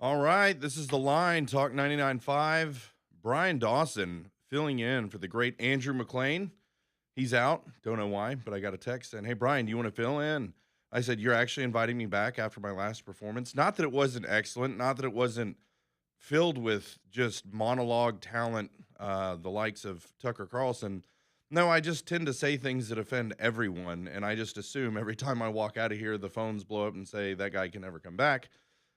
All right, this is the line, Talk 99.5. Brian Dawson filling in for the great Andrew Mclain. He's out. Don't know why, but I got a text saying, "Hey, Brian, do you want to fill in?" I said, "You're actually inviting me back after my last performance." Not that it wasn't excellent, not that it wasn't filled with just monologue talent, the likes of Tucker Carlson. No, I just tend to say things that offend everyone. And I just assume every time I walk out of here, the phones blow up and say, that guy can never come back.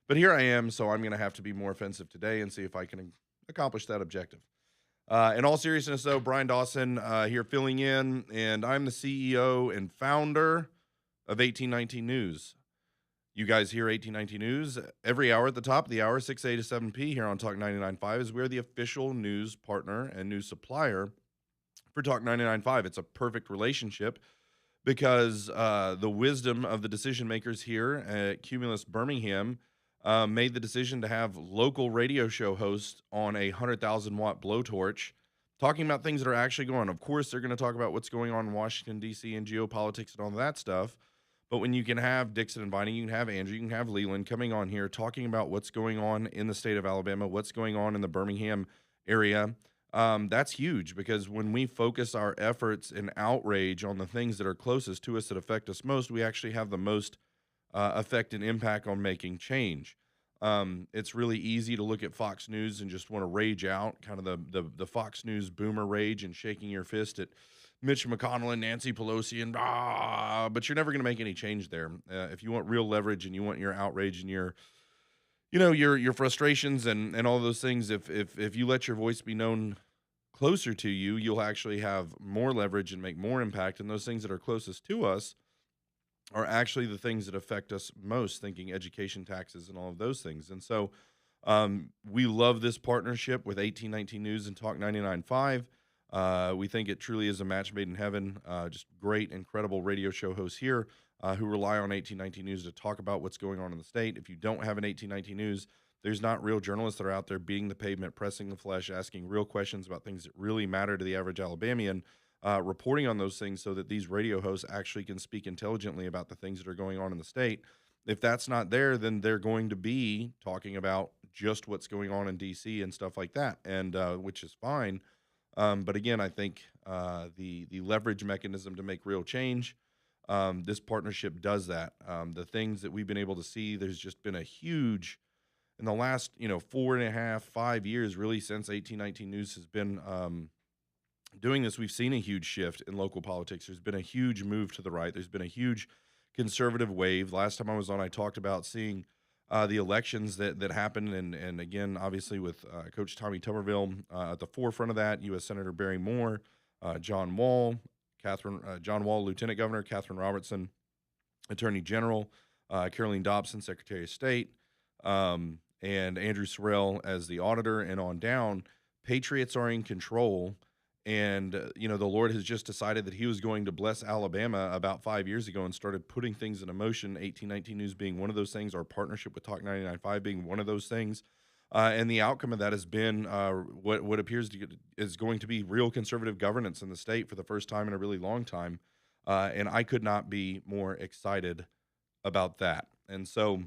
But here I am, so I'm going to have to be more offensive today and see if I can accomplish that objective. In all seriousness, though, Brian Dawson here filling in, and I'm the CEO and founder of 1819 News. You guys hear 1819 News every hour at the top of the hour, 6A to 7P here on Talk 99.5, is we're the official news partner and news supplier for Talk 99.5. It's a perfect relationship because the wisdom of the decision makers here at Cumulus Birmingham made the decision to have local radio show hosts on a 100,000-watt blowtorch talking about things that are actually going on. Of course, they're going to talk about what's going on in Washington, D.C. and geopolitics and all that stuff. But when you can have Dixon and Vining, you can have Andrew, you can have Leland coming on here talking about what's going on in the state of Alabama, what's going on in the Birmingham area, that's huge because when we focus our efforts and outrage on the things that are closest to us that affect us most, we actually have the most effect and impact on making change. It's really easy to look at Fox News and just want to rage out, kind of the Fox News boomer rage and shaking your fist at Mitch McConnell and Nancy Pelosi and but you're never going to make any change there. If you want real leverage and you want your outrage and your frustrations and all those things, if you let your voice be known closer to you, you'll actually have more leverage and make more impact. And those things that are closest to us are actually the things that affect us most, thinking education, taxes, and all of those things. And so we love this partnership with 1819 News and Talk 99.5. We think it truly is a match made in heaven. Just great, incredible radio show hosts here who rely on 1819 News to talk about what's going on in the state. If you don't have an 1819 News, there's not real journalists that are out there beating the pavement, pressing the flesh, asking real questions about things that really matter to the average Alabamian, reporting on those things so that these radio hosts actually can speak intelligently about the things that are going on in the state. If that's not there, then they're going to be talking about just what's going on in D.C. and stuff like that, and which is fine. But again, I think the leverage mechanism to make real change, this partnership does that. The things that we've been able to see, there's just been a huge in the last 4.5, 5 years, really since 1819 News has been doing this. We've seen a huge shift in local politics. There's been a huge move to the right. There's been a huge conservative wave. Last time I was on, I talked about seeing the elections that happened, and again, obviously with Coach Tommy Tuberville at the forefront of that, U.S. Senator Barry Moore, John Wall, John Wall, Lieutenant Governor, Catherine Robertson, Attorney General, Caroline Dobson, Secretary of State, and Andrew Sorrell as the auditor, and on down. Patriots are in control. And, the Lord has just decided that he was going to bless Alabama about 5 years ago and started putting things into motion, 1819 News being one of those things, our partnership with Talk 99.5 being one of those things. And the outcome of that has been what appears is going to be real conservative governance in the state for the first time in a really long time. And I could not be more excited about that. And so,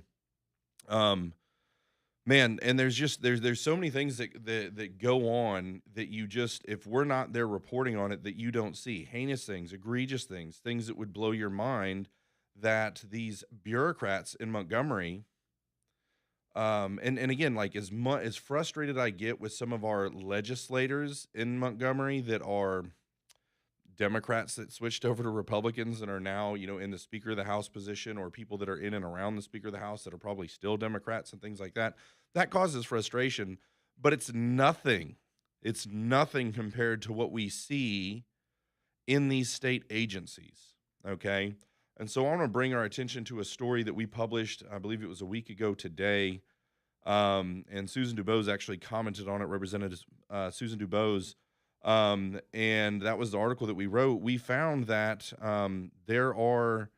man, and there's so many things that go on that you just, if we're not there reporting on it, that you don't see. Heinous things, egregious things, things that would blow your mind that these bureaucrats in Montgomery, and again, like as frustrated I get with some of our legislators in Montgomery that are Democrats that switched over to Republicans and are now, in the Speaker of the House position, or people that are in and around the Speaker of the House that are probably still Democrats and things like that. That causes frustration, but it's nothing. It's nothing compared to what we see in these state agencies. Okay. And so I want to bring our attention to a story that we published, I believe it was a week ago today. And Susan DuBose actually commented on it, Representative Susan DuBose. And that was the article that we wrote. We found that there are,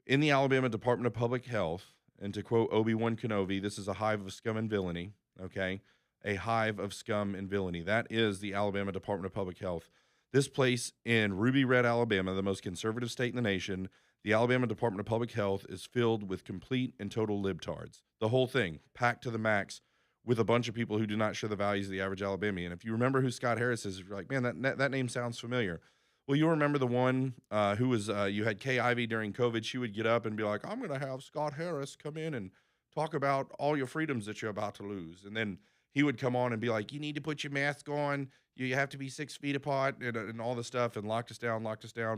in the Alabama Department of Public Health, and to quote Obi-Wan Kenobi, this is a hive of scum and villainy, okay? A hive of scum and villainy. That is the Alabama Department of Public Health. This place in Ruby Red, Alabama, the most conservative state in the nation, The Alabama Department of Public Health is filled with complete and total libtards. The whole thing, packed to the max with a bunch of people who do not share the values of the average Alabamian. If you remember who Scott Harris is, you're like, man, that name sounds familiar. Well, you'll remember the one who was, you had Kay Ivey during COVID. She would get up and be like, I'm going to have Scott Harris come in and talk about all your freedoms that you're about to lose. And then he would come on and be like, you need to put your mask on. You have to be 6 feet apart and all the stuff, and locked us down,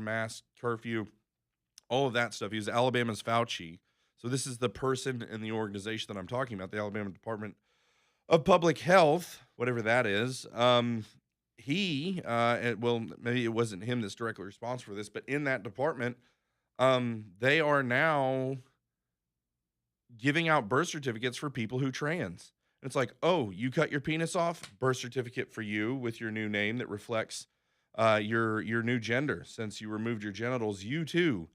mask, curfew, all of that stuff. He was Alabama's Fauci. So this is the person in the organization that I'm talking about, the Alabama Department of Public Health, whatever that is. Well, maybe it wasn't him that's directly responsible for this, but in that department, they are now giving out birth certificates for people who trans. And it's like, oh, you cut your penis off? Birth certificate for you with your new name that reflects your new gender. Since you removed your genitals, you too,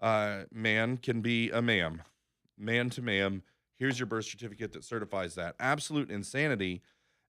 man, can be a ma'am. Man to ma'am. Here's your birth certificate that certifies that. Absolute insanity.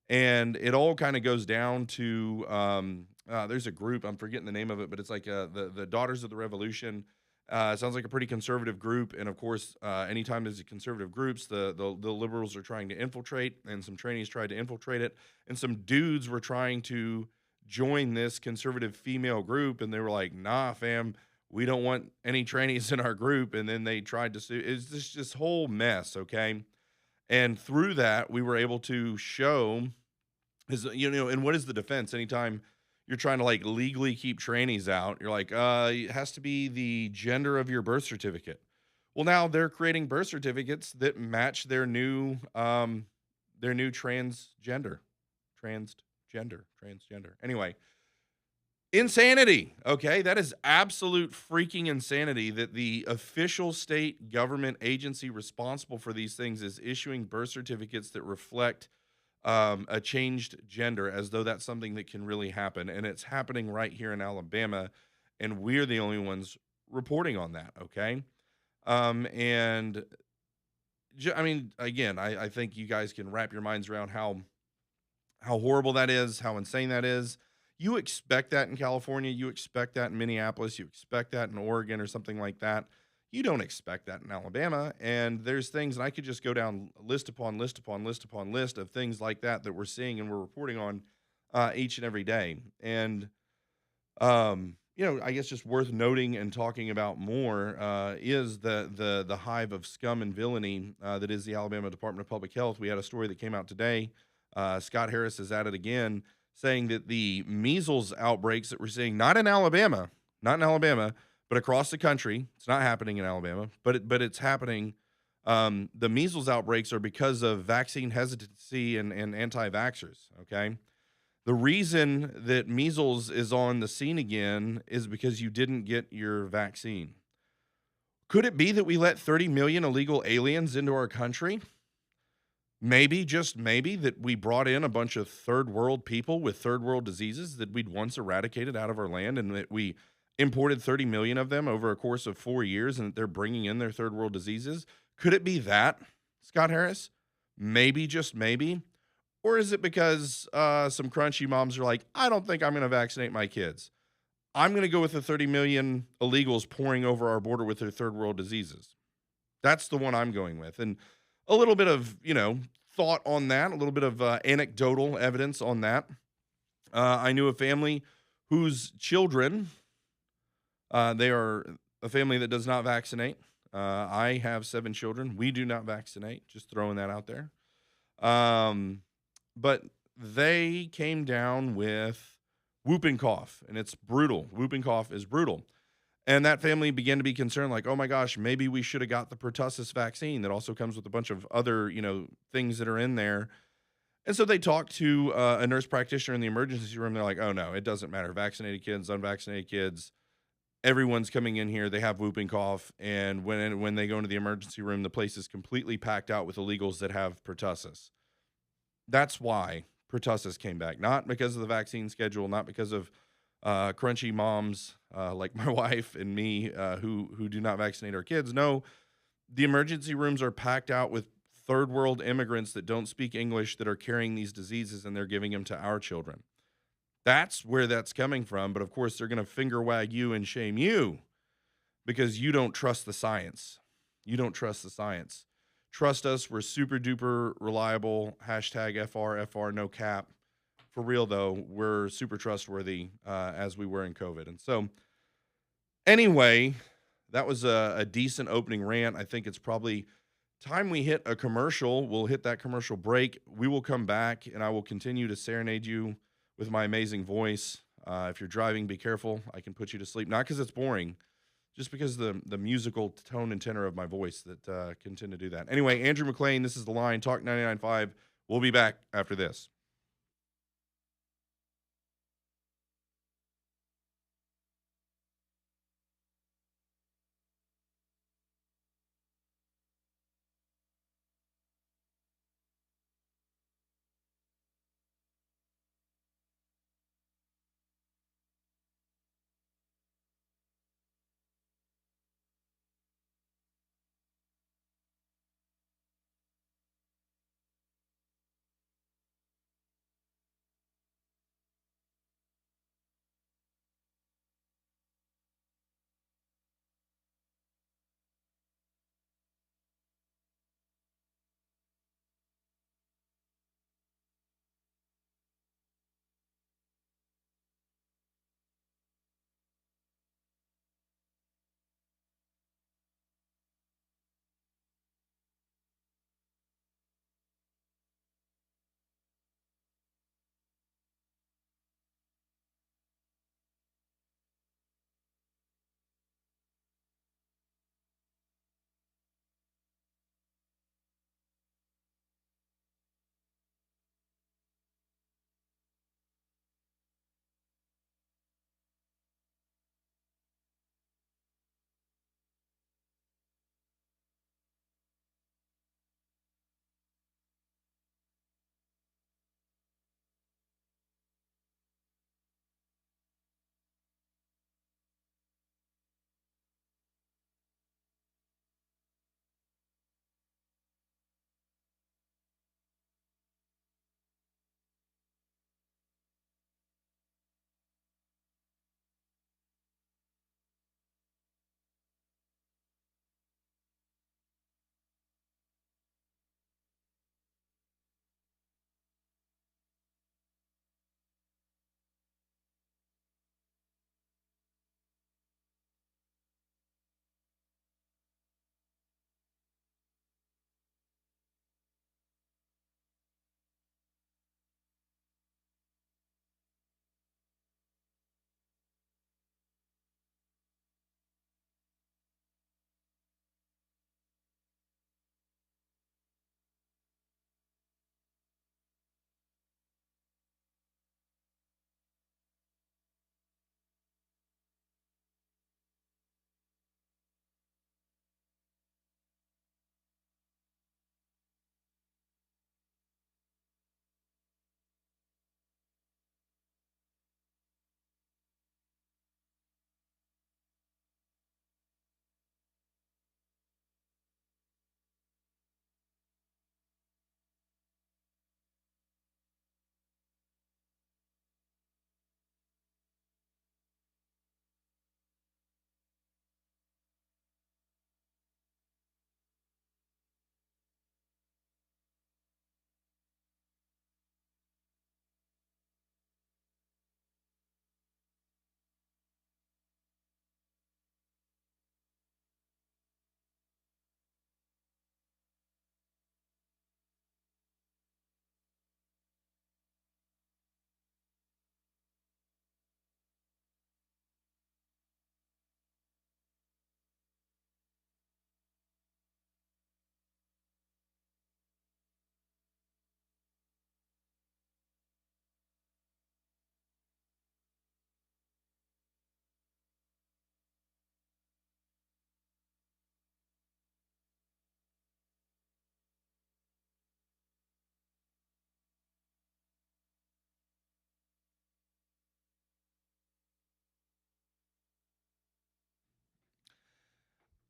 And it all kind of goes down to there's a group, I'm forgetting the name of it, but it's like the Daughters of the Revolution. Sounds like a pretty conservative group. And of course, anytime there's conservative groups, the liberals are trying to infiltrate, and some trainees tried to infiltrate it. And some dudes were trying to join this conservative female group. And they were like, nah, fam, we don't want any trainees in our group. And then they tried to sue. It's just this whole mess. Okay. And through that, we were able to show, and what is the defense? Anytime you're trying to like legally keep trainees out, you're like, it has to be the gender of your birth certificate. Well, now they're creating birth certificates that match their new transgender. Anyway, insanity. Okay, that is absolute freaking insanity that the official state government agency responsible for these things is issuing birth certificates that reflect a changed gender, as though that's something that can really happen. And it's happening right here in Alabama, and we're the only ones reporting on that. Okay. Again, I think you guys can wrap your minds around how horrible that is, how insane that is. You expect that in California. You expect that in Minneapolis. You expect that in Oregon or something like that. You don't expect that in Alabama. And there's things, and I could just go down list upon list upon list upon list of things like that we're seeing and we're reporting on each and every day. And, I guess just worth noting and talking about more is the hive of scum and villainy that is the Alabama Department of Public Health. We had a story that came out today. Scott Harris is at it again, saying that the measles outbreaks that we're seeing, not in Alabama, but across the country, it's not happening in Alabama, but it's happening. The measles outbreaks are because of vaccine hesitancy and anti-vaxxers. Okay. The reason that measles is on the scene again is because you didn't get your vaccine. Could it be that we let 30 million illegal aliens into our country? Maybe, just maybe, that we brought in a bunch of third world people with third world diseases that we'd once eradicated out of our land, and that we imported 30 million of them over a course of 4 years, and that they're bringing in their third world diseases. Could it be that, Scott Harris? Maybe, just maybe. Or is it because some crunchy moms are like, I don't think I'm going to vaccinate my kids. I'm going to go with the 30 million illegals pouring over our border with their third world diseases. That's the one I'm going with. And a little bit of, thought on that, a little bit of anecdotal evidence on that. I knew a family whose children, they are a family that does not vaccinate. I have 7 children. We do not vaccinate. Just throwing that out there. But they came down with whooping cough, and it's brutal. Whooping cough is brutal. And that family began to be concerned, like, oh my gosh, maybe we should have got the pertussis vaccine that also comes with a bunch of other, things that are in there. And so they talked to a nurse practitioner in the emergency room. They're like, oh no, it doesn't matter. Vaccinated kids, unvaccinated kids, everyone's coming in here. They have whooping cough. And when they go into the emergency room, the place is completely packed out with illegals that have pertussis. That's why pertussis came back, not because of the vaccine schedule, not because of crunchy moms like my wife and me who do not vaccinate our kids. No, the emergency rooms are packed out with third world immigrants that don't speak English that are carrying these diseases, and they're giving them to our children. That's where that's coming from. But of course, they're going to finger wag you and shame you because you don't trust the science. You don't trust the science. Trust us. We're super duper reliable. Hashtag FR, no cap. For real, though, we're super trustworthy as we were in COVID. And so, anyway, that was a decent opening rant. I think it's probably time we hit a commercial. We'll hit that commercial break. We will come back and I will continue to serenade you with my amazing voice. If you're driving, be careful. I can put you to sleep. Not because it's boring, just because the musical tone and tenor of my voice that can tend to do that. Anyway, Andrew Mclain, this is The Line, Talk 99.5. We'll be back after this.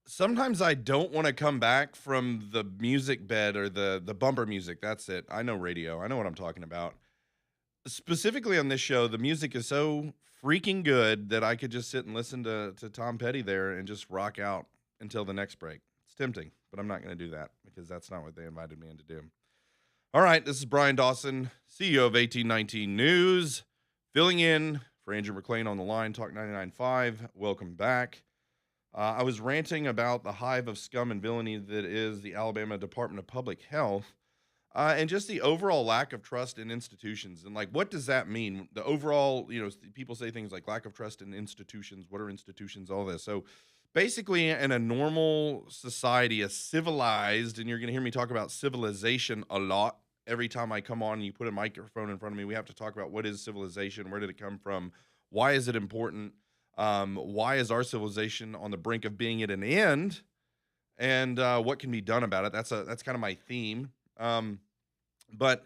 Sometimes I don't want to come back from the music bed or the bumper music. That's it. I know radio. I know what I'm talking about. Specifically on this show, the music is so freaking good that I could just sit and listen to Tom Petty there and just rock out until the next break. It's tempting, but I'm not going to do that because that's not what they invited me in to do. All right, this is Brian Dawson, CEO of 1819 News, filling in for Andrew Mclain on the line, Talk 99.5. Welcome back. I was ranting about the hive of scum and villainy that is the Alabama Department of Public Health. And just the overall lack of trust in institutions. And like, what does that mean? The overall, people say things like lack of trust in institutions. What are institutions? All this. So basically, in a normal society, a civilized, and you're going to hear me talk about civilization a lot every time I come on and you put a microphone in front of me. We have to talk about what is civilization? Where did it come from? Why is it important? Why is our civilization on the brink of being at an end? And what can be done about it? That's kind of my theme. But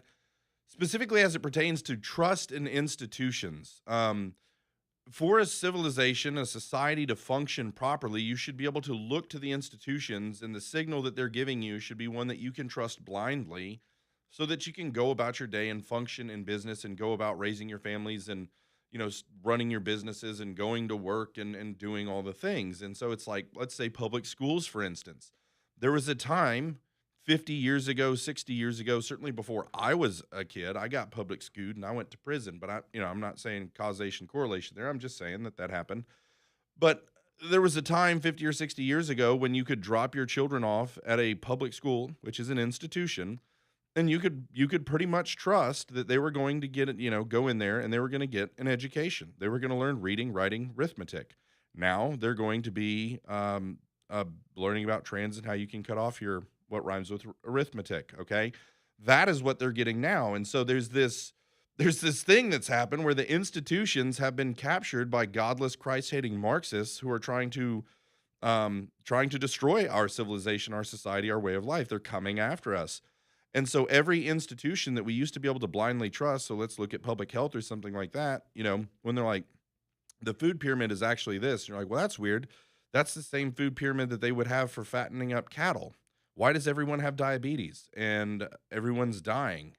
specifically as it pertains to trust in institutions, for a civilization, a society to function properly, you should be able to look to the institutions, and the signal that they're giving you should be one that you can trust blindly so that you can go about your day and function in business and go about raising your families and, running your businesses and going to work and doing all the things. And so it's like, let's say public schools, for instance. There was a time 50 years ago, 60 years ago, certainly before I was a kid, I got public schooled and I went to prison. But I'm not saying causation correlation there. I'm just saying that happened. But there was a time 50 or 60 years ago when you could drop your children off at a public school, which is an institution, and you could pretty much trust that they were going to get it, go in there and they were going to get an education. They were going to learn reading, writing, arithmetic. Now they're going to be learning about trans and how you can cut off your what rhymes with arithmetic. Okay, that is what they're getting now. And so there's this thing that's happened where the institutions have been captured by godless, Christ-hating Marxists who are trying to destroy our civilization, our society, our way of life. They're coming after us. And so every institution that we used to be able to blindly trust, so let's look at public health or something like that, when they're like, the food pyramid is actually this, you're like, well, that's weird. That's the same food pyramid that they would have for fattening up cattle. Why does everyone have diabetes and everyone's dying?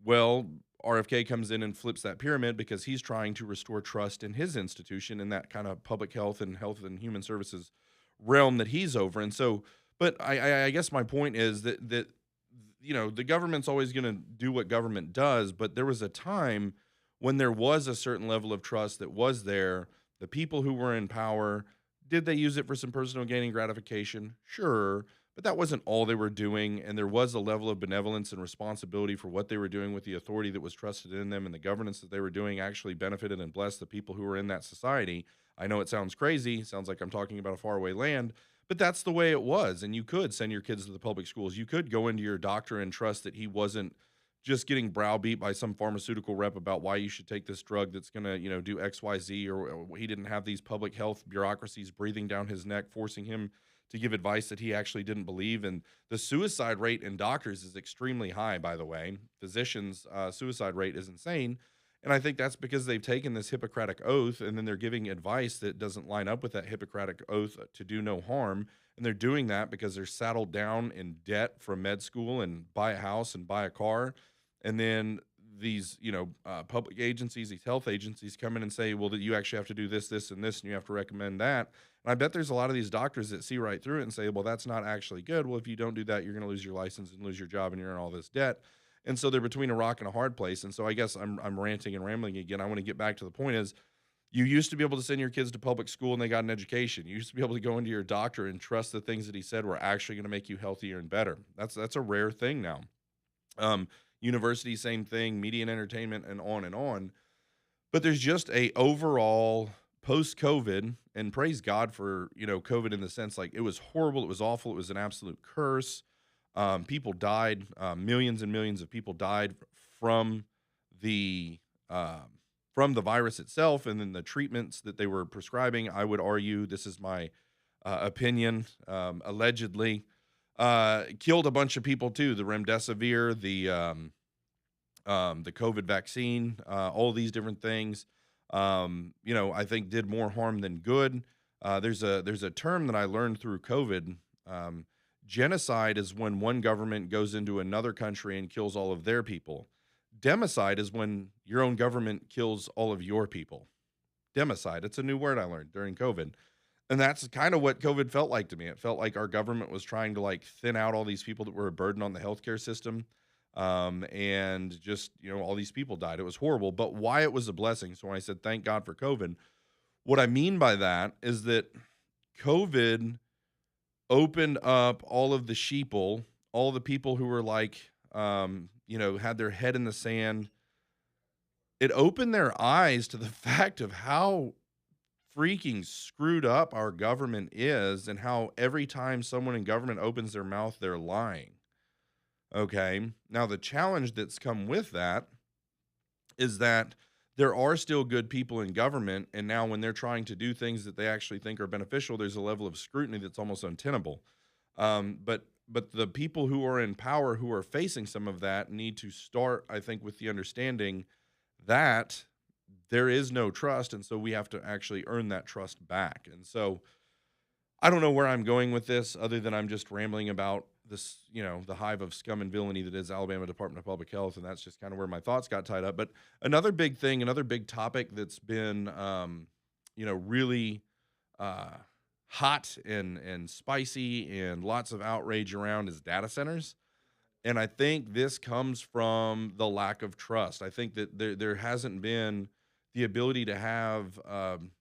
Well, RFK comes in and flips that pyramid because he's trying to restore trust in his institution in that kind of public health and human services realm that he's over. And so, but I guess my point is that the government's always going to do what government does, but there was a time when there was a certain level of trust that was there. The people who were in power, did they use it for some personal gain and gratification? Sure, but that wasn't all they were doing, and there was a level of benevolence and responsibility for what they were doing with the authority that was trusted in them, and the governance that they were doing actually benefited and blessed the people who were in that society. I know it sounds crazy, sounds like I'm talking about a faraway land, but that's the way it was. And you could send your kids to the public schools. You could go into your doctor and trust that he wasn't just getting browbeat by some pharmaceutical rep about why you should take this drug that's going to, do X, Y, Z, or he didn't have these public health bureaucracies breathing down his neck, forcing him to give advice that he actually didn't believe. And the suicide rate in doctors is extremely high, by the way. Physicians' suicide rate is insane. And I think that's because they've taken this Hippocratic oath and then they're giving advice that doesn't line up with that Hippocratic oath to do no harm. And they're doing that because they're saddled down in debt from med school and buy a house and buy a car. And then these, public agencies, these health agencies come in and say, well, that you actually have to do this, this, and this, and you have to recommend that. And I bet there's a lot of these doctors that see right through it and say, well, that's not actually good. Well, if you don't do that, you're going to lose your license and lose your job and you're in all this debt. And so they're between a rock and a hard place. And so I guess I'm ranting and rambling again. I want to get back to the point is you used to be able to send your kids to public school and they got an education. You used to be able to go into your doctor and trust the things that he said were actually going to make you healthier and better. That's a rare thing now. University, same thing, media and entertainment, and on and on. But there's just a overall post-COVID, and praise God for, COVID in the sense like it was horrible, it was awful, it was an absolute curse. People died, millions and millions of people died from the virus itself, and then the treatments that they were prescribing. I would argue, this is my opinion, allegedly killed a bunch of people too. The remdesivir, the COVID vaccine, all these different things, I think did more harm than good. There's a term that I learned through COVID. Genocide is when one government goes into another country and kills all of their people. Democide is when your own government kills all of your people. Democide. It's a new word I learned during COVID. And that's kind of what COVID felt like to me. It felt like our government was trying to like thin out all these people that were a burden on the healthcare system. And just, all these people died. It was horrible, but why it was a blessing. So when I said, thank God for COVID, what I mean by that is that COVID opened up all of the sheeple, all the people who were like, had their head in the sand. It opened their eyes to the fact of how freaking screwed up our government is and how every time someone in government opens their mouth, they're lying. Okay. Now, the challenge that's come with that is that there are still good people in government. And now, when they're trying to do things that they actually think are beneficial, there's a level of scrutiny that's almost untenable. But the people who are in power who are facing some of that need to start, I think, with the understanding that there is no trust, and so we have to actually earn that trust back. And so I don't know where I'm going with this other than I'm just rambling about this, the hive of scum and villainy that is Alabama Department of Public Health, and that's just kind of where my thoughts got tied up. But another big thing, another big topic that's been, really uh, hot and spicy and lots of outrage around is data centers. And I think this comes from the lack of trust. I think that there hasn't been the ability to have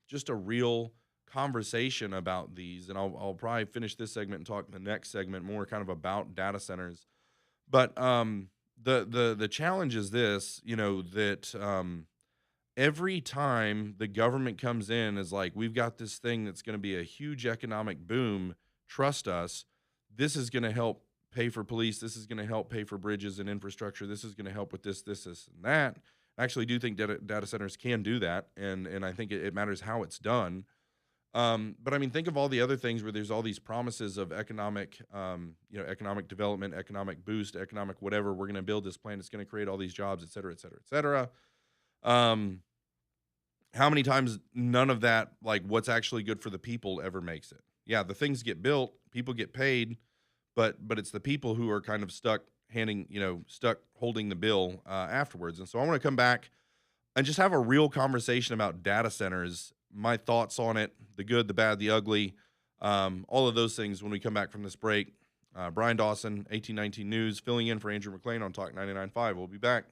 just a real conversation about these. And I'll probably finish this segment and talk in the next segment more kind of about data centers. But the challenge is this, that every time the government comes in is like, we've got this thing that's going to be a huge economic boom. Trust us. This is going to help pay for police. This is going to help pay for bridges and infrastructure. This is going to help with this, and that. I actually do think data centers can do that, and I think it matters how it's done. But I mean, think of all the other things where there's all these promises of economic, economic development, economic boost, economic whatever. We're going to build this plant. It's going to create all these jobs, et cetera, et cetera, et cetera. How many times none of that, like what's actually good for the people, ever makes it? Yeah, the things get built, people get paid, but it's the people who are kind of stuck stuck holding the bill afterwards. And so I want to come back and just have a real conversation about data centers, my thoughts on it, the good, the bad, the ugly, all of those things when we come back from this break. Brian Dawson, 1819 News, filling in for Andrew Mclain on Talk 99.5. We'll be back.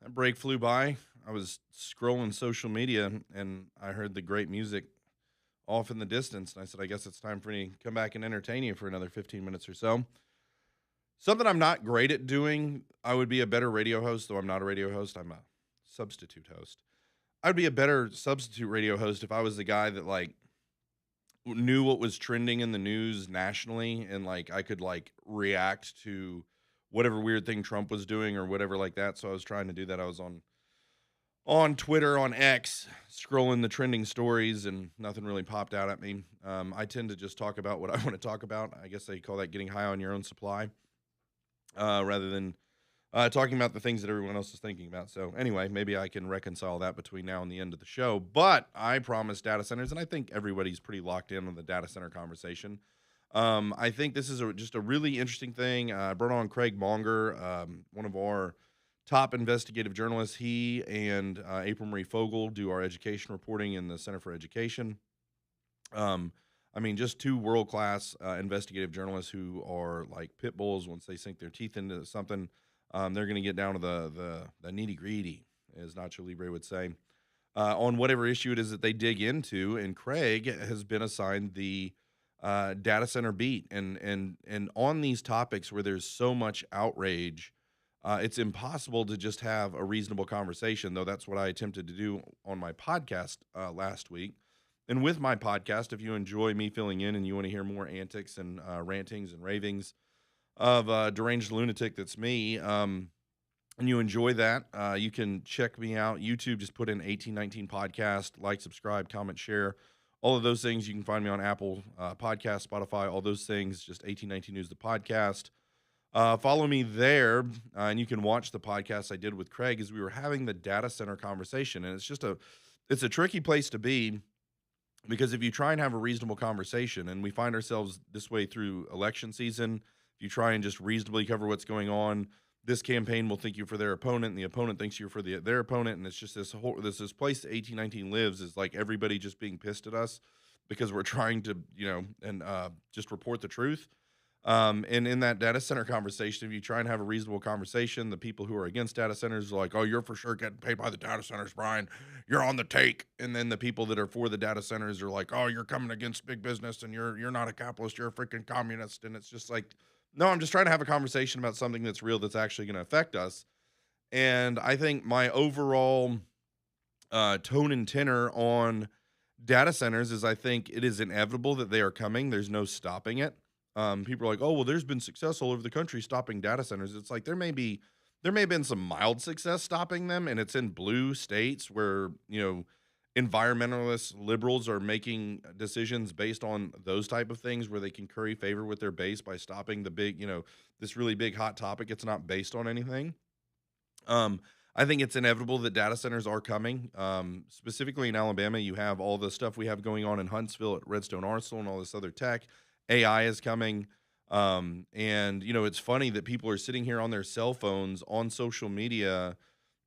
That break flew by. I was scrolling social media and I heard the great music off in the distance. And I said, I guess it's time for me to come back and entertain you for another 15 minutes or so. Something I'm not great at doing. I would be a better radio host, though I'm not a radio host. I'm a substitute host. I'd be a better substitute radio host if I was the guy that like knew what was trending in the news nationally and like I could like react to whatever weird thing Trump was doing or whatever like that. So I was trying to do that. I was on Twitter, on X, scrolling the trending stories, and nothing really popped out at me. I tend to just talk about what I want to talk about. I guess they call that getting high on your own supply, rather than talking about the things that everyone else is thinking about. So anyway, maybe I can reconcile that between now and the end of the show. But I promised data centers, and I think everybody's pretty locked in on the data center conversation. I think this is just a really interesting thing. I brought on Craig Monger, one of our top investigative journalists. He and April Marie Fogel do our education reporting in the Center for Education. I mean, just two world class investigative journalists who are like pit bulls. Once they sink their teeth into something, they're going to get down to the nitty gritty, as Nacho Libre would say, on whatever issue it is that they dig into. And Craig has been assigned the data center beat, and on these topics where there's so much outrage, it's impossible to just have a reasonable conversation. Though that's what I attempted to do on my podcast last week. And with my podcast, if you enjoy me filling in and you want to hear more antics and rantings and ravings of deranged lunatic that's me, and you enjoy that, you can check me out. YouTube, just put in 1819 podcast, like, subscribe, comment, share, all of those things. You can find me on Apple Podcast, Spotify, all those things, just 1819 News, the podcast. Follow me there, and you can watch the podcast I did with Craig as we were having the data center conversation. And it's a tricky place to be, because if you try and have a reasonable conversation, and we find ourselves this way through election season, if you try and just reasonably cover what's going on, this campaign will think you for their opponent, and the opponent thinks you're for their opponent, and it's just this place that 1819 lives is like everybody just being pissed at us because we're trying to, and just report the truth. And in that data center conversation, if you try and have a reasonable conversation, the people who are against data centers are like, "Oh, you're for sure getting paid by the data centers, Brian. You're on the take." And then the people that are for the data centers are like, "Oh, you're coming against big business, and you're not a capitalist. You're a freaking communist." And it's just like, no, I'm just trying to have a conversation about something that's real, that's actually going to affect us. And I think my overall tone and tenor on data centers is, I think it is inevitable that they are coming. There's no stopping it. People are like, "Oh, well, there's been success all over the country stopping data centers." It's like there may have been some mild success stopping them, and it's in blue states where environmentalist liberals are making decisions based on those type of things, where they can curry favor with their base by stopping the big, this really big hot topic. It's not based on anything. I think it's inevitable that data centers are coming. Specifically in Alabama, you have all the stuff we have going on in Huntsville at Redstone Arsenal and all this other tech. AI is coming. And it's funny that people are sitting here on their cell phones on social media,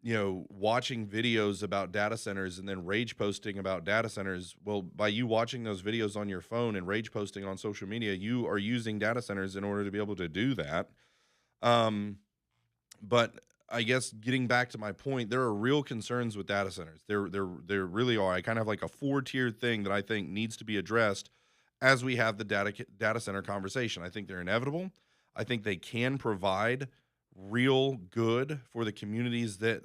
watching videos about data centers and then rage posting about data centers. Well, by you watching those videos on your phone and rage posting on social media, you are using data centers in order to be able to do that. But I guess getting back to my point, there are real concerns with data centers. There really are. I kind of have like a 4-tiered thing that I think needs to be addressed as we have the data center conversation. I think they're inevitable. I think they can provide real good for the communities that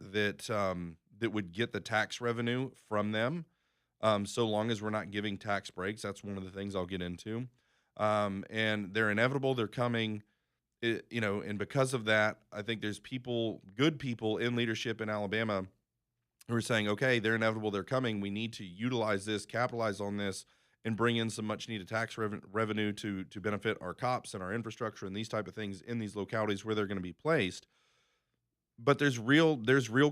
would get the tax revenue from them, so long as we're not giving tax breaks. That's one of the things I'll get into. And they're inevitable. They're coming. And because of that, I think there's good people in leadership in Alabama who are saying, okay, they're inevitable. They're coming. We need to utilize this, capitalize on this, and bring in some much needed tax revenue to benefit our cops and our infrastructure and these type of things in these localities where they're going to be placed. But there's real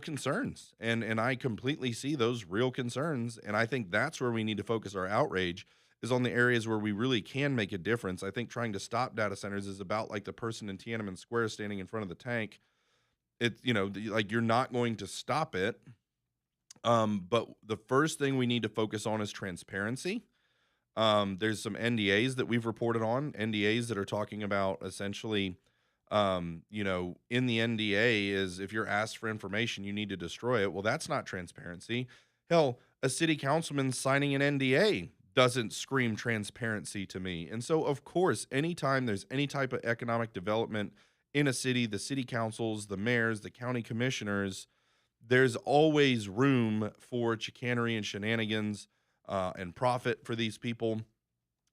concerns, and I completely see those real concerns, and I think that's where we need to focus our outrage, is on the areas where we really can make a difference. I think trying to stop data centers is about like the person in Tiananmen Square standing in front of the tank. Like you're not going to stop it. But the first thing we need to focus on is transparency. There's some NDAs that we've reported on, NDAs that are talking about essentially in the NDA is if you're asked for information, you need to destroy it. Well, that's not transparency. Hell, a city councilman signing an NDA doesn't scream transparency to me. And so, of course, anytime there's any type of economic development in a city, the city councils, the mayors, the county commissioners, there's always room for chicanery and shenanigans and profit for these people.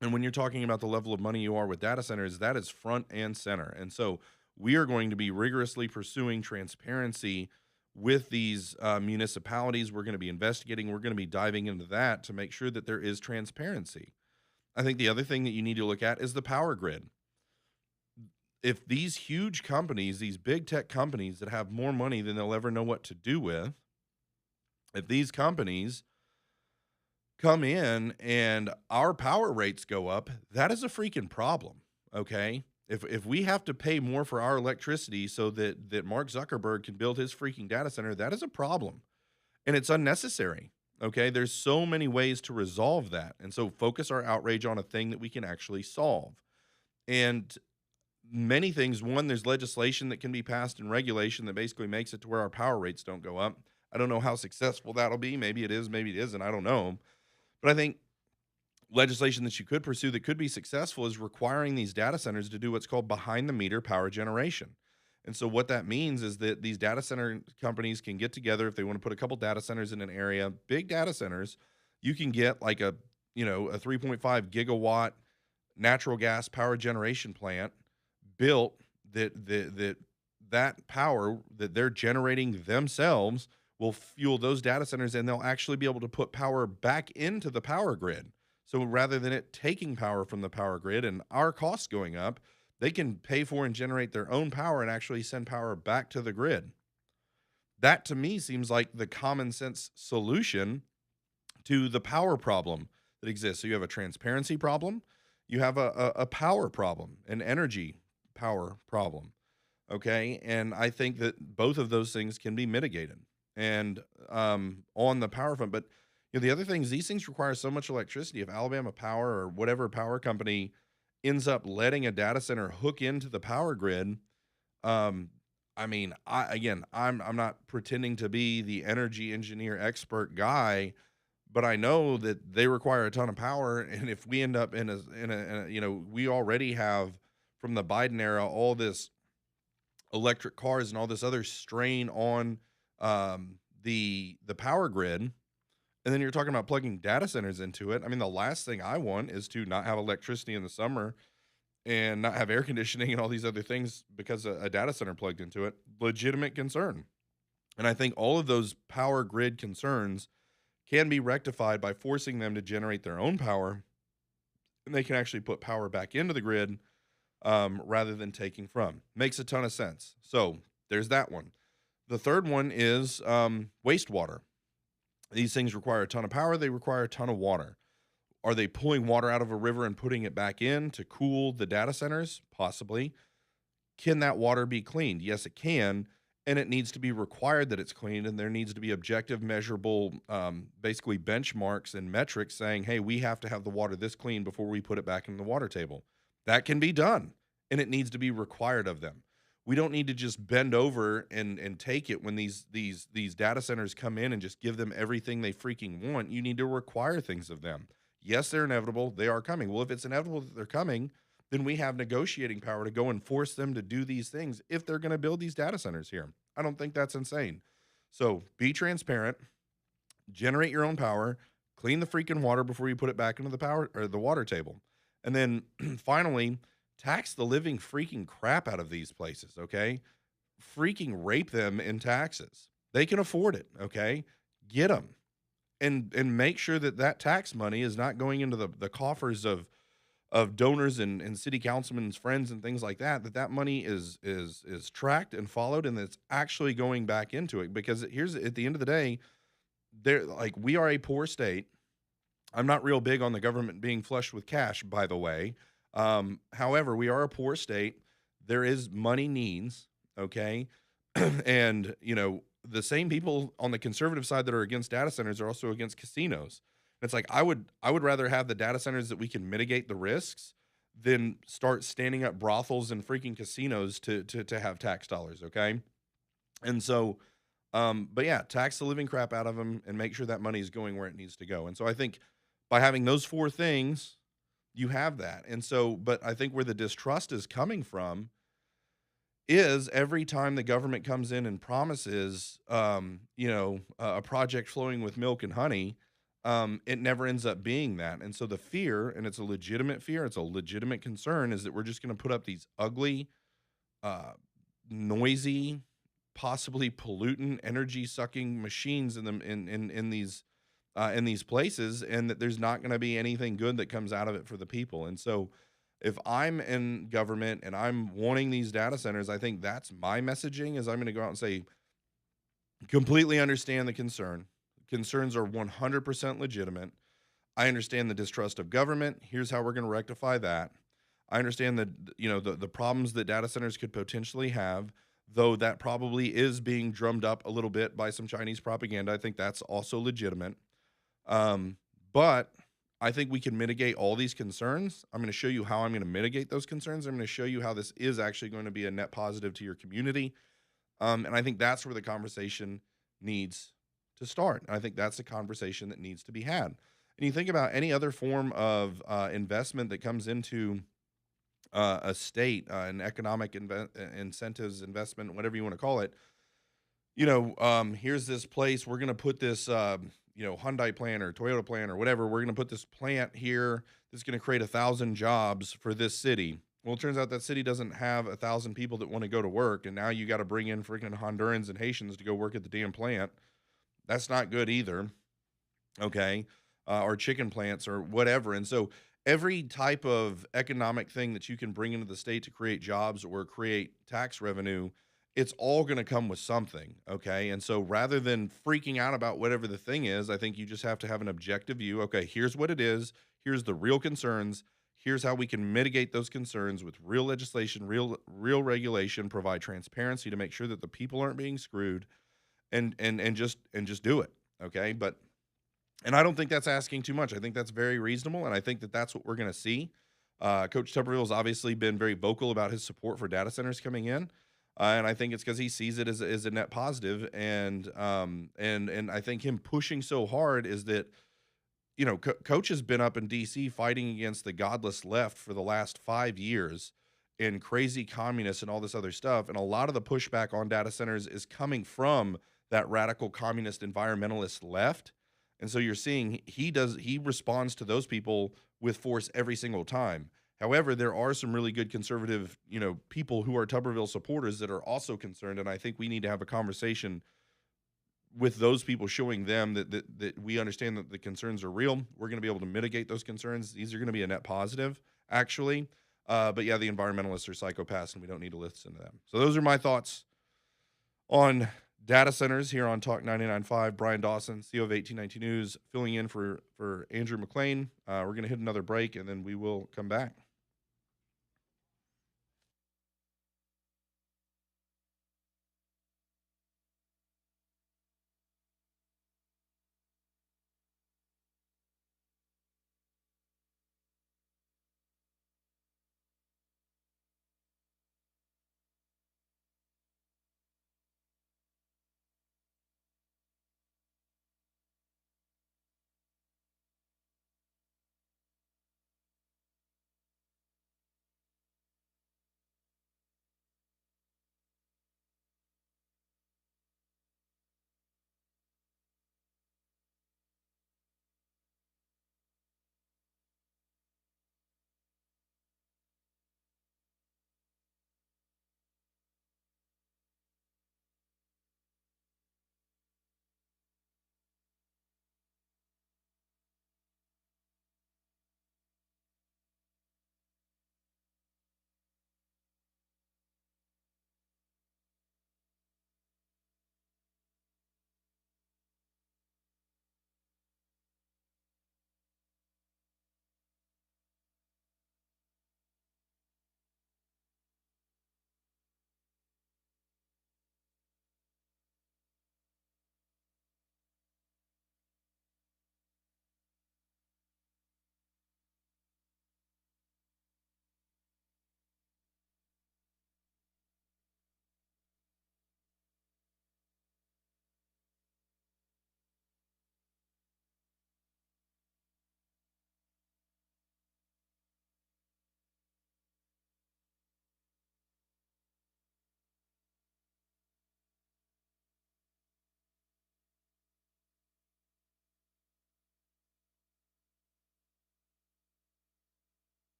And when you're talking about the level of money you are with data centers, that is front and center. And so we are going to be rigorously pursuing transparency with these municipalities. We're going to be investigating. We're going to be diving into that to make sure that there is transparency. I think the other thing that you need to look at is the power grid. If these huge companies, these big tech companies that have more money than they'll ever know what to do with, if these companies come in and our power rates go up, that is a freaking problem. Okay. If we have to pay more for our electricity so that Mark Zuckerberg can build his freaking data center, that is a problem. And it's unnecessary. Okay. There's so many ways to resolve that. And so focus our outrage on a thing that we can actually solve. And many things, one, there's legislation that can be passed and regulation that basically makes it to where our power rates don't go up. I don't know how successful that'll be. Maybe it is, maybe it isn't. I don't know. But I think legislation that you could pursue that could be successful is requiring these data centers to do what's called behind the meter power generation. And so what that means is that these data center companies can get together if they want to put a couple data centers in an area, big data centers. You can get like a 3.5 gigawatt natural gas power generation plant built that power that they're generating themselves will fuel those data centers, and they'll actually be able to put power back into the power grid. So rather than it taking power from the power grid and our costs going up, they can pay for and generate their own power and actually send power back to the grid. That to me seems like the common sense solution to the power problem that exists. So you have a transparency problem, you have a power problem, an energy power problem. Okay. And I think that both of those things can be mitigated. And on the power front, but the other things, these things require so much electricity. If Alabama Power or whatever power company ends up letting a data center hook into the power grid, I mean, I'm not pretending to be the energy engineer expert guy, but I know that they require a ton of power. And if we end up in a we already have from the Biden era all this electric cars and all this other strain on the power grid, and then you're talking about plugging data centers into it. I mean, the last thing I want is to not have electricity in the summer and not have air conditioning and all these other things because a data center plugged into it. Legitimate concern. And I think all of those power grid concerns can be rectified by forcing them to generate their own power, and they can actually put power back into the grid rather than taking from. Makes a ton of sense. So there's that one. The third one is wastewater. These things require a ton of power. They require a ton of water. Are they pulling water out of a river and putting it back in to cool the data centers? Possibly. Can that water be cleaned? Yes, it can. And it needs to be required that it's cleaned. And there needs to be objective, measurable, basically benchmarks and metrics saying, hey, we have to have the water this clean before we put it back in the water table. That can be done. And it needs to be required of them. We don't need to just bend over and take it when these data centers come in and just give them everything they freaking want. You need to require things of them. Yes, they're inevitable. They are coming. Well, if it's inevitable that they're coming, then we have negotiating power to go and force them to do these things if they're going to build these data centers here. I don't think that's insane. So be transparent, generate your own power, clean the freaking water before you put it back into the power or the water table. And then finally, tax the living freaking crap out of these places, okay? Freaking rape them in taxes. They can afford it, okay? Get them. And make sure that that tax money is not going into the coffers of donors and city councilmen's friends and things like that, that money is tracked and followed, and it's actually going back into it. Because here's, at the end of the day, we are a poor state. I'm not real big on the government being flush with cash, by the way. However, we are a poor state. There is money needs, okay? And, the same people on the conservative side that are against data centers are also against casinos. It's like I would rather have the data centers that we can mitigate the risks than start standing up brothels and freaking casinos to have tax dollars, okay? And so, but yeah, tax the living crap out of them and make sure that money is going where it needs to go. And so I think by having those 4 things, you have that. And so, but I think where the distrust is coming from is every time the government comes in and promises, a project flowing with milk and honey, it never ends up being that. And so the fear, and it's a legitimate fear, it's a legitimate concern, is that we're just going to put up these ugly, uh, noisy, possibly pollutant, energy sucking machines in them in these places, and that there's not going to be anything good that comes out of it for the people. And so, if I'm in government and I'm wanting these data centers, I think that's my messaging. Is I'm going to go out and say, completely understand the concern. Concerns are 100% legitimate. I understand the distrust of government. Here's how we're going to rectify that. I understand that the problems that data centers could potentially have, though that probably is being drummed up a little bit by some Chinese propaganda. I think that's also legitimate. Um, but I think we can mitigate all these concerns. I'm going to show you how I'm going to mitigate those concerns. I'm going to show you how this is actually going to be a net positive to your community. And I think that's where the conversation needs to start. I think that's a conversation that needs to be had. And you think about any other form of investment that comes into a state, an economic incentives investment, whatever you want to call it. Here's this place. We're going to put this, Hyundai plant or Toyota plant or whatever. We're going to put this plant here that's going to create 1,000 jobs for this city. Well, it turns out that city doesn't have 1,000 people that want to go to work, and now you got to bring in freaking Hondurans and Haitians to go work at the damn plant. That's not good either. Okay, or chicken plants or whatever. And so every type of economic thing that you can bring into the state to create jobs or create tax revenue, it's all going to come with something. Okay, and so rather than freaking out about whatever the thing is, I think you just have to have an objective view. Okay, here's what it is. Here's the real concerns. Here's how we can mitigate those concerns with real legislation, real regulation, provide transparency to make sure that the people aren't being screwed, and just do it. Okay, and I don't think that's asking too much. I think that's very reasonable, and I think that that's what we're going to see. Coach Tuberville has obviously been very vocal about his support for data centers coming in, and I think it's because he sees it as a net positive. And I think him pushing so hard is that Coach has been up in D.C. fighting against the godless left for the last 5 years, and crazy communists and all this other stuff. And a lot of the pushback on data centers is coming from that radical communist environmentalist left. And so you're seeing he responds to those people with force every single time. However, there are some really good conservative, people who are Tuberville supporters that are also concerned, and I think we need to have a conversation with those people, showing them that we understand that the concerns are real. We're going to be able to mitigate those concerns. These are going to be a net positive, actually. But yeah, the environmentalists are psychopaths, and we don't need to listen to them. So those are my thoughts on data centers here on Talk 99.5. Brian Dawson, CEO of 1819 News, filling in for Andrew Mclain. We're going to hit another break, and then we will come back.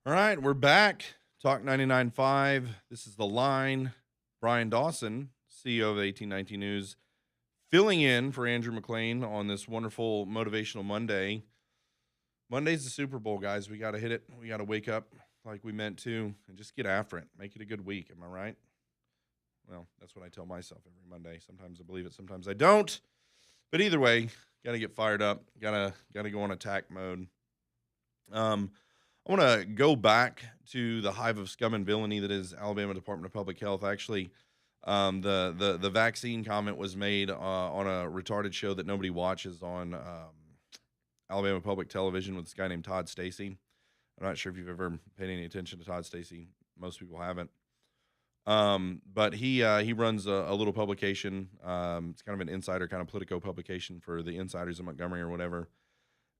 All right, we're back. Talk 99.5. This is The Line. Brian Dawson, CEO of 1819 News, filling in for Andrew Mclain on this wonderful motivational Monday. Monday's the Super Bowl, guys. We got to hit it. We got to wake up like we meant to and just get after it. Make it a good week. Am I right? Well, that's what I tell myself every Monday. Sometimes I believe it, sometimes I don't. But either way, got to get fired up. Got to go on attack mode. I want to go back to the hive of scum and villainy that is Alabama Department of Public Health. Actually, the vaccine comment was made on a retarded show that nobody watches on Alabama Public Television with this guy named Todd Stacy. I'm not sure if you've ever paid any attention to Todd Stacy. Most people haven't. But he runs a little publication. It's kind of an insider kind of Politico publication for the insiders of Montgomery or whatever.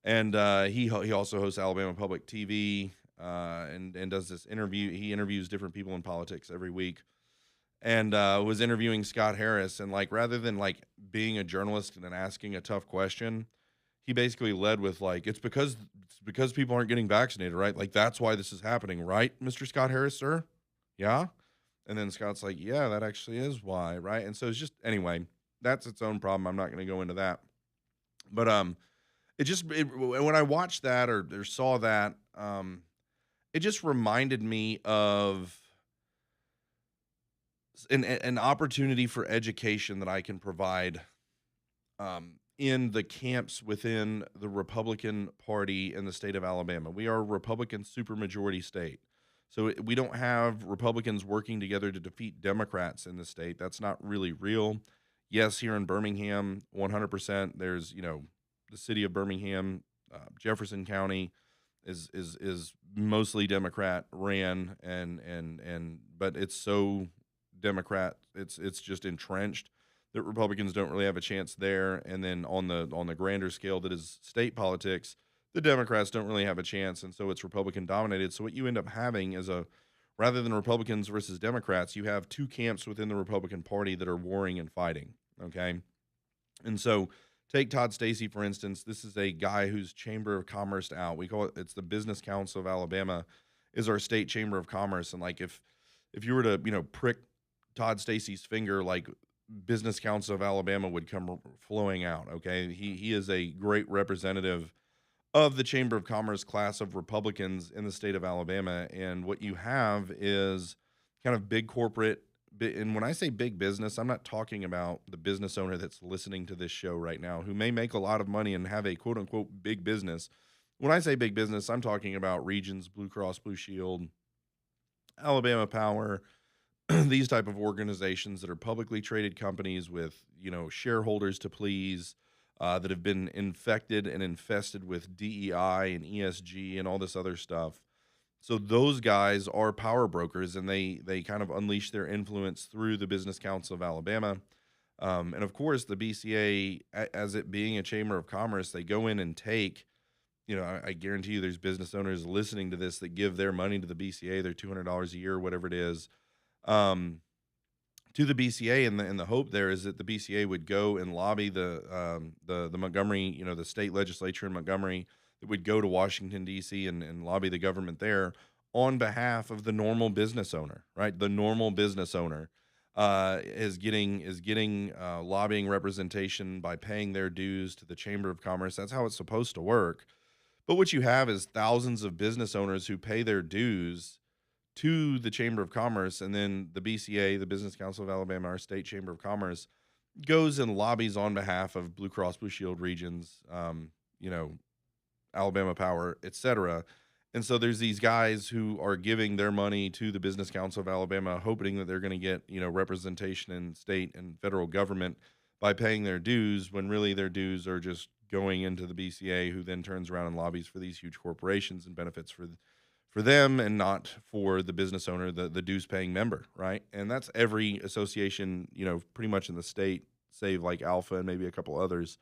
And he also hosts Alabama Public TV and does this interview. He interviews different people in politics every week, and was interviewing Scott Harris. And like rather than like being a journalist and then asking a tough question, he basically led with like it's because people aren't getting vaccinated, right? Like that's why this is happening, right, Mr. Scott Harris, sir? Yeah. And then Scott's like, yeah, that actually is why, right? And so it's just anyway, that's its own problem. I'm not going to go into that, but when I watched that or saw that, it just reminded me of an opportunity for education that I can provide in the camps within the Republican Party in the state of Alabama. We are a Republican supermajority state. So we don't have Republicans working together to defeat Democrats in the state. That's not really real. Yes, here in Birmingham, 100%, there's, the city of Birmingham, Jefferson County is mostly Democrat ran but it's so Democrat, it's just entrenched that Republicans don't really have a chance there. And then on the grander scale that is state politics, the Democrats don't really have a chance, and so it's Republican dominated. So what you end up having is rather than Republicans versus Democrats, you have two camps within the Republican Party that are warring and fighting. Okay, and so take Todd Stacy, for instance. This is a guy whose Chamber of Commerce out. We call it's the Business Council of Alabama is our state Chamber of Commerce. And like if you were to, prick Todd Stacy's finger, like Business Council of Alabama would come flowing out. Okay. He is a great representative of the Chamber of Commerce class of Republicans in the state of Alabama. And what you have is kind of big corporate. And when I say big business, I'm not talking about the business owner that's listening to this show right now who may make a lot of money and have a quote unquote big business. When I say big business, I'm talking about Regions, Blue Cross Blue Shield, Alabama Power, these type of organizations that are publicly traded companies with, shareholders to please, that have been infected and infested with DEI and ESG and all this other stuff. So those guys are power brokers, and they kind of unleash their influence through the Business Council of Alabama. And of course, the BCA, as it being a chamber of commerce, they go in and take, I guarantee you there's business owners listening to this that give their money to the BCA, their $200 a year, or whatever it is, to the BCA, and the hope there is that the BCA would go and lobby the Montgomery, the state legislature in Montgomery, that would go to Washington, D.C. and lobby the government there on behalf of the normal business owner, right? The normal business owner is getting lobbying representation by paying their dues to the Chamber of Commerce. That's how it's supposed to work. But what you have is thousands of business owners who pay their dues to the Chamber of Commerce, and then the BCA, the Business Council of Alabama, our state Chamber of Commerce, goes and lobbies on behalf of Blue Cross Blue Shield regions, Alabama Power, etc. And so there's these guys who are giving their money to the Business Council of Alabama, hoping that they're going to get, representation in state and federal government by paying their dues, when really their dues are just going into the BCA, who then turns around and lobbies for these huge corporations and benefits for them and not for the business owner, the dues paying member, right? And that's every association, pretty much in the state, save like Alpha and maybe a couple others.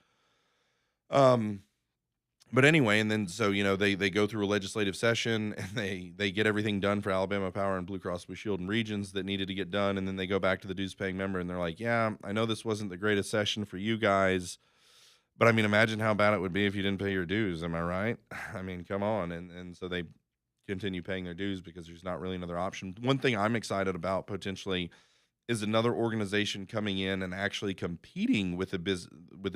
But anyway, and then so, they go through a legislative session and they get everything done for Alabama Power and Blue Cross Blue Shield and regions that needed to get done. And then they go back to the dues paying member and they're like, yeah, I know this wasn't the greatest session for you guys, but I mean, imagine how bad it would be if you didn't pay your dues. Am I right? I mean, come on. And so they continue paying their dues because there's not really another option. One thing I'm excited about potentially is another organization coming in and actually competing with the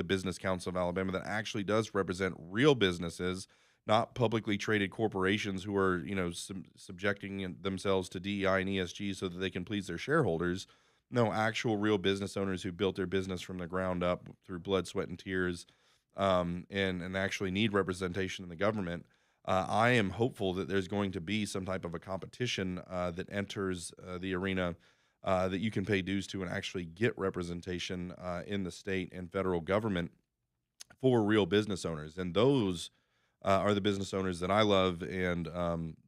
Business Council of Alabama that actually does represent real businesses, not publicly traded corporations who are, subjecting themselves to DEI and ESG so that they can please their shareholders. No, actual real business owners who built their business from the ground up through blood, sweat, and tears, and actually need representation in the government. I am hopeful that there's going to be some type of a competition that enters the arena that you can pay dues to and actually get representation in the state and federal government for real business owners. And those are the business owners that I love and,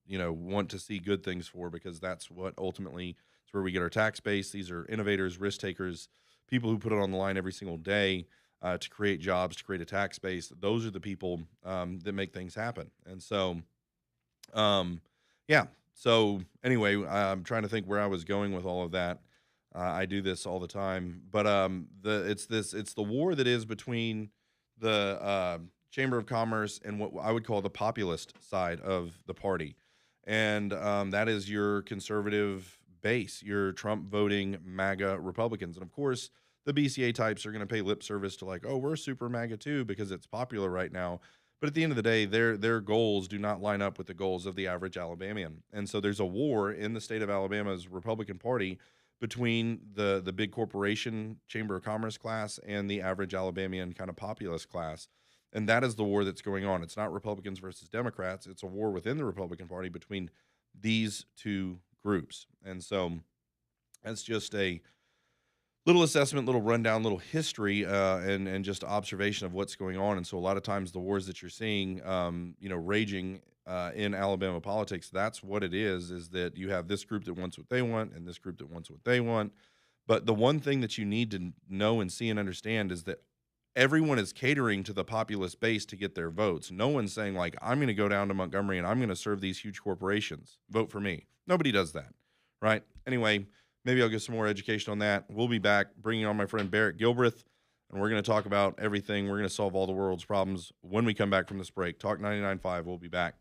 want to see good things for, because that's what ultimately is where we get our tax base. These are innovators, risk takers, people who put it on the line every single day to create jobs, to create a tax base. Those are the people that make things happen. And so, yeah. So anyway, I'm trying to think where I was going with all of that. I do this all the time, but it's the war that is between the Chamber of Commerce and what I would call the populist side of the party, and that is your conservative base, your Trump voting MAGA Republicans, and of course the BCA types are going to pay lip service to like, oh, we're super MAGA too because it's popular right now. But at the end of the day, their goals do not line up with the goals of the average Alabamian. And so there's a war in the state of Alabama's Republican Party between the big corporation Chamber of Commerce class and the average Alabamian kind of populist class. And that is the war that's going on. It's not Republicans versus Democrats. It's a war within the Republican Party between these two groups. And so that's just a little assessment, little rundown, little history, and just observation of what's going on. And so a lot of times the wars that you're seeing, raging in Alabama politics, that's what it is that you have this group that wants what they want and this group that wants what they want. But the one thing that you need to know and see and understand is that everyone is catering to the populist base to get their votes. No one's saying like, I'm going to go down to Montgomery and I'm going to serve these huge corporations. Vote for me. Nobody does that, right? Anyway, maybe I'll get some more education on that. We'll be back bringing on my friend Barrett Gilbreth, and we're going to talk about everything. We're going to solve all the world's problems when we come back from this break. Talk 99.5. We'll be back.